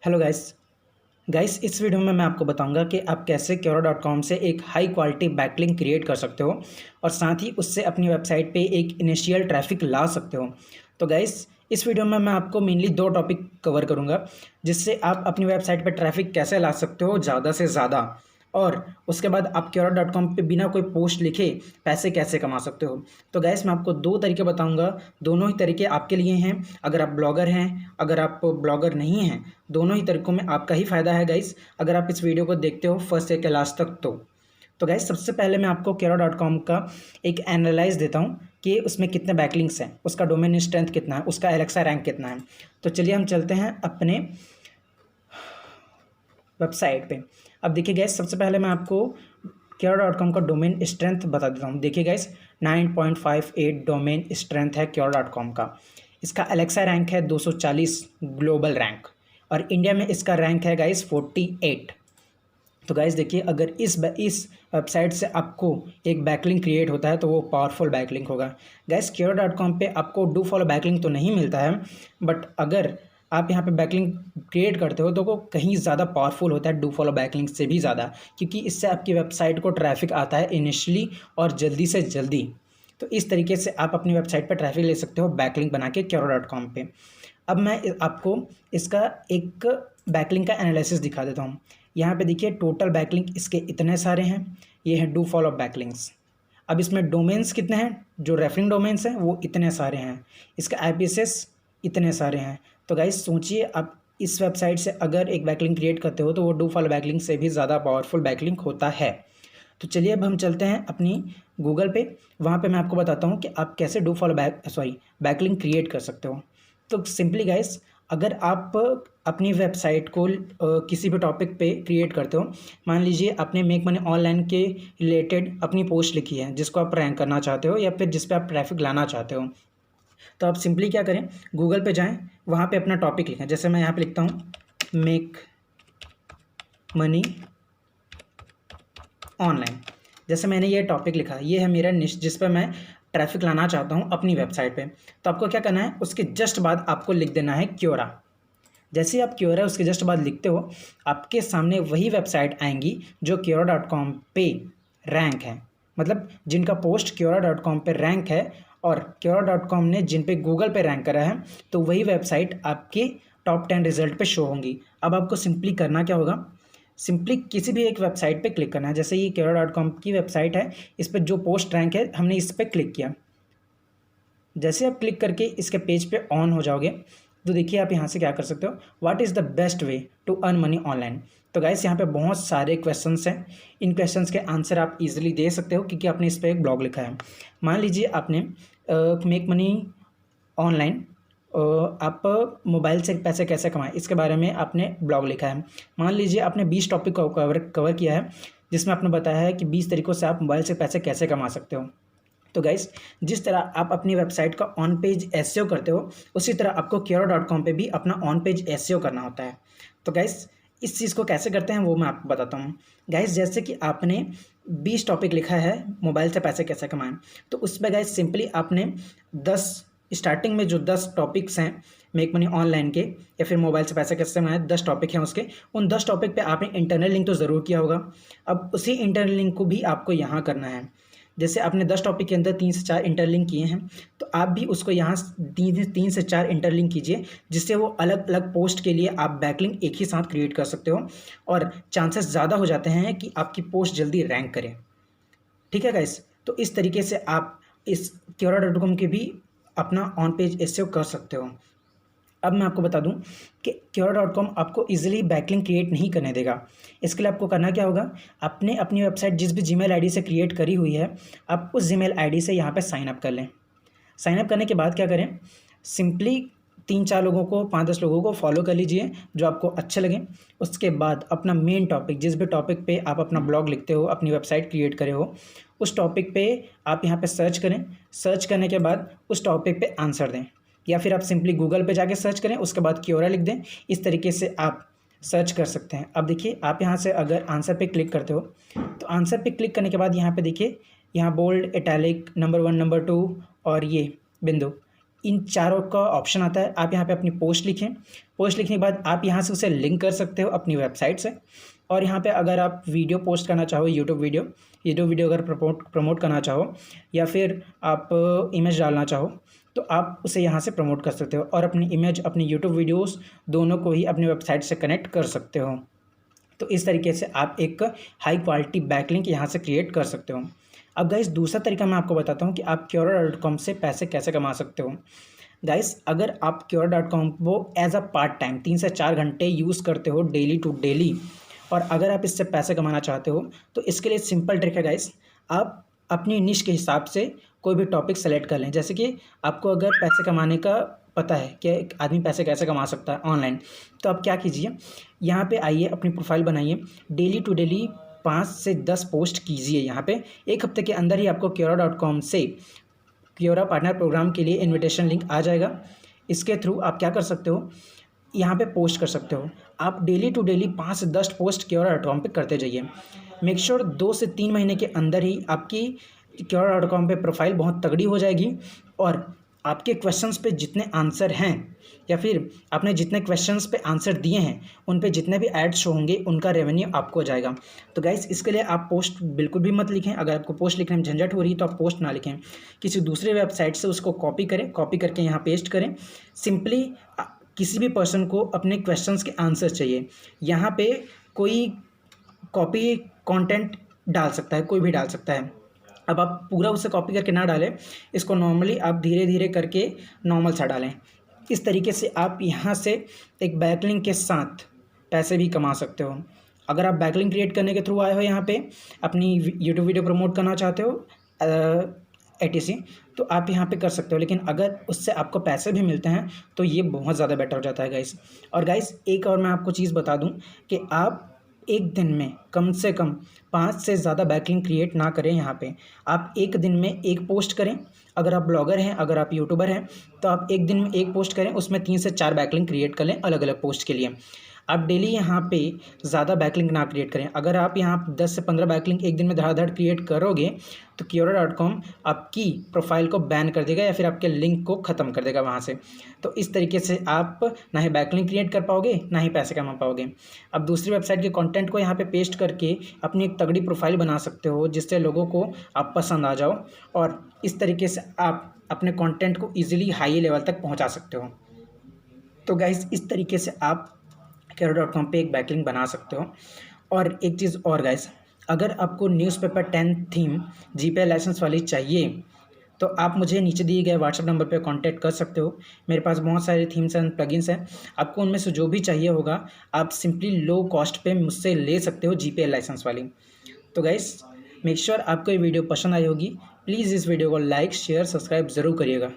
Hello guys. इस video में मैं आपको बताऊंगा कि आप कैसे Quora.com से एक हाई क्वालिटी बैकलिंक क्रिएट कर सकते हो और साथ ही उससे अपनी वेबसाइट पे एक इनिशियल ट्रैफिक ला सकते हो। तो गाइस, इस वीडियो में मैं आपको मेनली दो टॉपिक कवर करूंगा जिससे आप अपनी वेबसाइट पे ट्रैफिक कैसे ला सकते हो ज़्यादा से ज़्यादा, और उसके बाद आप Quora.com पे बिना कोई पोस्ट लिखे पैसे कैसे कमा सकते हो। तो गैस, मैं आपको दो तरीके बताऊंगा, दोनों ही तरीके आपके लिए हैं। अगर आप ब्लॉगर हैं, अगर आप ब्लॉगर नहीं हैं, दोनों ही तरीकों में आपका ही फ़ायदा है गाइस, अगर आप इस वीडियो को देखते हो फर्स्ट से लास्ट तक। तो गाइस, सबसे पहले मैं आपको Quora.com का एक एनालाइज देता हूँ कि उसमें कितने बैकलिंक्स हैं, उसका डोमेन स्ट्रेंथ कितना है, उसका एलेक्सा रैंक कितना है। तो चलिए हम चलते हैं अपने वेबसाइट पे। अब देखिए गैस, सबसे पहले मैं आपको Quora.com का डोमेन स्ट्रेंथ बता देता हूँ। देखिए गैस, 9.58 डोमेन स्ट्रेंथ है Quora.com का। इसका एलेक्सा रैंक है 240 ग्लोबल रैंक, और इंडिया में इसका रैंक है गाइस 48। तो गाइस देखिए, अगर इस वेबसाइट से आपको एक बैकलिंक क्रिएट होता है तो वो पावरफुल बैकलिंक होगा। गाइस, Quora.com पे आपको डू फॉलो बैकलिंक तो नहीं मिलता है, बट अगर आप यहाँ पे बैकलिंक क्रिएट करते हो तो वो कहीं ज़्यादा पावरफुल होता है डू फॉलो बैकलिंक से भी ज़्यादा, क्योंकि इससे आपकी वेबसाइट को ट्रैफिक आता है इनिशियली और जल्दी से जल्दी। तो इस तरीके से आप अपनी वेबसाइट पर ट्रैफिक ले सकते हो बैकलिंक बना के Quora.com पे। अब मैं आपको इसका एक बैकलिंक का एनालिसिस दिखा देता हूँ। यहाँ पे देखिए, टोटल बैकलिंक इसके इतने सारे हैं। ये हैं डू फॉलो बैकलिंक्स। अब इसमें डोमेन्स कितने हैं, जो रेफरिंग डोमेन्स हैं वो इतने सारे हैं। इसका आईपीएसएस इतने सारे हैं। तो गाइस सोचिए, आप इस वेबसाइट से अगर एक बैकलिंक क्रिएट करते हो तो वो डू फॉलो बैकलिंक से भी ज़्यादा पावरफुल बैकलिंक होता है। तो चलिए अब हम चलते हैं अपनी गूगल पे। वहाँ पे मैं आपको बताता हूँ कि आप कैसे डू फॉलो बैकलिंक क्रिएट कर सकते हो। तो सिंपली गाइस, अगर आप अपनी वेबसाइट को किसी भी टॉपिक पे क्रिएट करते हो, मान लीजिए आपने मेक मनी ऑनलाइन के रिलेटेड अपनी पोस्ट लिखी है जिसको आप रैंक करना चाहते हो या फिर जिस पे आप ट्रैफिक लाना चाहते हो, तो आप सिंपली क्या करें, गूगल पे जाएं, वहाँ पे अपना टॉपिक लिखें। जैसे मैं यहाँ पे लिखता हूँ मेक मनी ऑनलाइन। जैसे मैंने ये टॉपिक लिखा, ये है मेरा निश जिस पर मैं ट्रैफिक लाना चाहता हूँ अपनी वेबसाइट पे। तो आपको क्या करना है, उसके जस्ट बाद आपको लिख देना है Quora। जैसे ही आप Quora उसके जस्ट बाद लिखते हो, आपके सामने वही वेबसाइट आएंगी जो Quora.com पे रैंक है, मतलब जिनका पोस्ट Quora.com पे रैंक है और Quora.com ने जिन पे गूगल पे रैंक करा है, तो वही वेबसाइट आपके टॉप 10 रिजल्ट पे शो होंगी। अब आपको सिंपली करना क्या होगा, सिंपली किसी भी एक वेबसाइट पे क्लिक करना है। जैसे ये Quora.com की वेबसाइट है, इस पर जो पोस्ट रैंक है हमने इस पर क्लिक किया। जैसे आप क्लिक करके इसके पेज पे ऑन हो जाओगे तो देखिए आप यहाँ से क्या कर सकते हो, what is the best way to earn money online. तो गाइस, यहाँ पे बहुत सारे क्वेश्चंस हैं। इन क्वेश्चंस के आंसर आप इजीली दे सकते हो क्योंकि आपने इस पर एक ब्लॉग लिखा है। मान लीजिए आपने मेक मनी ऑनलाइन, आप मोबाइल से पैसे कैसे कमाएं इसके बारे में आपने ब्लॉग लिखा है। मान लीजिए आपने 20 टॉपिक को कवर किया है जिसमें आपने बताया है कि 20 तरीक़ों से आप मोबाइल से पैसे कैसे कमा सकते हो। तो गाइस, जिस तरह आप अपनी वेबसाइट का ऑन पेज एसईओ करते हो, उसी तरह आपको Quora.com पे भी अपना ऑन पेज एसईओ करना होता है। तो गाइस, इस चीज़ को कैसे करते हैं वो मैं आपको बताता हूँ। गाइस, जैसे कि आपने 20 टॉपिक लिखा है मोबाइल से पैसे कैसे कमाएं, तो उसमें गाइस सिंपली आपने 10 स्टार्टिंग में जो 10 टॉपिक्स हैं मेक मनी ऑनलाइन के या फिर मोबाइल से पैसे कैसे कमाएं, 10 टॉपिक हैं उसके, उन 10 टॉपिक पे आपने इंटरनल लिंक तो ज़रूर किया होगा। अब उसी इंटरनल लिंक को भी आपको यहाँ करना है। जैसे आपने 10 टॉपिक के अंदर 3 से 4 इंटरलिंक किए हैं, तो आप भी उसको यहाँ 3 से 4 इंटरलिंक कीजिए, जिससे वो अलग अलग पोस्ट के लिए आप बैकलिंक एक ही साथ क्रिएट कर सकते हो और चांसेस ज़्यादा हो जाते हैं कि आपकी पोस्ट जल्दी रैंक करे। ठीक है गाइस, तो इस तरीके से आप इस Quora.com के भी अपना ऑन पेज एसईओ कर सकते हो। अब मैं आपको बता दूं कि Quora.com आपको इजीली बैकलिंक क्रिएट नहीं करने देगा। इसके लिए आपको करना क्या होगा, आपने अपनी वेबसाइट जिस भी जीमेल आईडी से क्रिएट करी हुई है, आप उस जीमेल आईडी से यहाँ पे साइन अप कर लें। साइन अप करने के बाद क्या करें, सिंपली 3-4 लोगों को, 5-10 लोगों को फॉलो कर लीजिए जो आपको अच्छे लगें। उसके बाद अपना मेन टॉपिक, जिस भी टॉपिक पे आप अपना ब्लॉग लिखते हो, अपनी वेबसाइट क्रिएट करे हो, उस टॉपिक पे आप यहाँ पे सर्च करें। सर्च करने के बाद उस टॉपिक पे आंसर दें, या फिर आप सिंपली गूगल पे जाके सर्च करें, उसके बाद Quora लिख दें। इस तरीके से आप सर्च कर सकते हैं। अब देखिए, आप यहाँ से अगर आंसर पे क्लिक करते हो तो आंसर पे क्लिक करने के बाद यहाँ पे देखिए, यहाँ बोल्ड, इटैलिक, नंबर 1, नंबर 2 और ये बिंदु, इन चारों का ऑप्शन आता है। आप यहाँ पे अपनी पोस्ट लिखें, पोस्ट लिखने के बाद आप यहाँ से उसे लिंक कर सकते हो अपनी वेबसाइट से। और यहाँ पे अगर आप वीडियो पोस्ट करना चाहो, यूट्यूब वीडियो अगर प्रमोट करना चाहो, या फिर आप इमेज डालना चाहो, तो आप उसे यहाँ से प्रमोट कर सकते हो और अपनी इमेज, अपनी यूट्यूब वीडियोस दोनों को ही अपनी वेबसाइट से कनेक्ट कर सकते हो। तो इस तरीके से आप एक हाई क्वालिटी बैकलिंक यहाँ से क्रिएट कर सकते हो। अब गाइस दूसरा तरीका मैं आपको बताता हूँ कि आप Quora.com से पैसे कैसे कमा सकते हो। गाइस अगर आप Quora.com को एज अ पार्ट टाइम 3 से 4 घंटे यूज़ करते हो डेली टू डेली, और अगर आप इससे पैसे कमाना चाहते हो, तो इसके लिए सिंपल ट्रिक है गाइस, आप अपनी निश के हिसाब से कोई भी टॉपिक सेलेक्ट कर लें। जैसे कि आपको अगर पैसे कमाने का पता है कि एक आदमी पैसे कैसे कमा सकता है ऑनलाइन, तो आप क्या कीजिए, यहाँ पे आइए, अपनी प्रोफाइल बनाइए, डेली टू डेली 5 से 10 पोस्ट कीजिए। यहाँ पे एक हफ्ते के अंदर ही आपको Quora.com से Quora पार्टनर प्रोग्राम के लिए इनविटेशन लिंक आ जाएगा। इसके थ्रू आप क्या कर सकते हो, यहाँ पे पोस्ट कर सकते हो। आप डेली टू डेली 5 से 10 पोस्ट Quora.com पे करते जाइए। मेक श्योर 2 से 3 महीने के अंदर ही आपकी Quora.com पे प्रोफाइल बहुत तगड़ी हो जाएगी, और आपके क्वेश्चंस पे जितने आंसर हैं, या फिर आपने जितने क्वेश्चंस पे आंसर दिए हैं, उन पे जितने भी ऐड्स शो होंगे, उनका रेवेन्यू आपको जाएगा। तो गाइस इसके लिए आप पोस्ट बिल्कुल भी मत लिखें। अगर आपको पोस्ट लिखने में झंझट हो रही है तो आप पोस्ट ना लिखें, किसी दूसरे वेबसाइट से उसको कॉपी करें, कॉपी करके यहाँ पेस्ट करें। सिंपली किसी भी पर्सन को अपने क्वेश्चंस के आंसर चाहिए, यहाँ पे कोई कॉपी कंटेंट डाल सकता है, कोई भी डाल सकता है। अब आप पूरा उसे कॉपी करके ना डालें, इसको नॉर्मली आप धीरे धीरे करके नॉर्मल सा डालें। इस तरीके से आप यहाँ से एक बैकलिंक के साथ पैसे भी कमा सकते हो। अगर आप बैकलिंक क्रिएट करने के थ्रू आए हो, यहाँ पे अपनी यूट्यूब वीडियो प्रमोट करना चाहते हो etc, तो आप यहाँ पे कर सकते हो। लेकिन अगर उससे आपको पैसे भी मिलते हैं तो ये बहुत ज़्यादा बेटर हो जाता है गाइस। और गाइस एक और मैं आपको चीज़ बता दूँ कि आप एक दिन में कम से कम 5 से ज़्यादा बैकलिंक क्रिएट ना करें। यहाँ पे आप एक दिन में एक पोस्ट करें। अगर आप ब्लॉगर हैं, अगर आप यूट्यूबर हैं, तो आप एक दिन में एक पोस्ट करें, उसमें 3 से 4 बैकलिंक क्रिएट कर लें अलग अलग पोस्ट के लिए। आप डेली यहाँ पे ज़्यादा बैकलिंक ना क्रिएट करें। अगर आप यहाँ 10 से 15 बैकलिंक एक दिन में धड़ाधड़ क्रिएट करोगे, तो Quora.com आपकी प्रोफाइल को बैन कर देगा, या फिर आपके लिंक को ख़त्म कर देगा वहाँ से। तो इस तरीके से आप ना ही बैकलिंक क्रिएट कर पाओगे, ना ही पैसे कमा पाओगे। अब दूसरी वेबसाइट के कंटेंट को यहाँ पे पेस्ट करके अपनी एक तगड़ी प्रोफाइल बना सकते हो, जिससे लोगों को आप पसंद आ जाओ, और इस तरीके से आप अपने कंटेंट को ईजिली हाई लेवल तक पहुँचा सकते हो। तो गाइज़ इस तरीके से आप Quora.com पे एक बैकलिंक बना सकते हो। और एक चीज़ और गाइस, अगर आपको न्यूज़पेपर 10 थीम GPL लाइसेंस वाली चाहिए, तो आप मुझे नीचे दिए गए व्हाट्सएप नंबर पे कांटेक्ट कर सकते हो। मेरे पास बहुत सारे थीम्स एंड प्लगइन्स हैं, आपको उनमें से जो भी चाहिए होगा आप सिंपली लो कॉस्ट पे मुझसे ले सकते हो GPL लाइसेंस वाली। तो गाइस मेक श्योर आपको ये वीडियो पसंद आई होगी। प्लीज़ इस वीडियो को लाइक, शेयर, सब्सक्राइब ज़रूर करिएगा।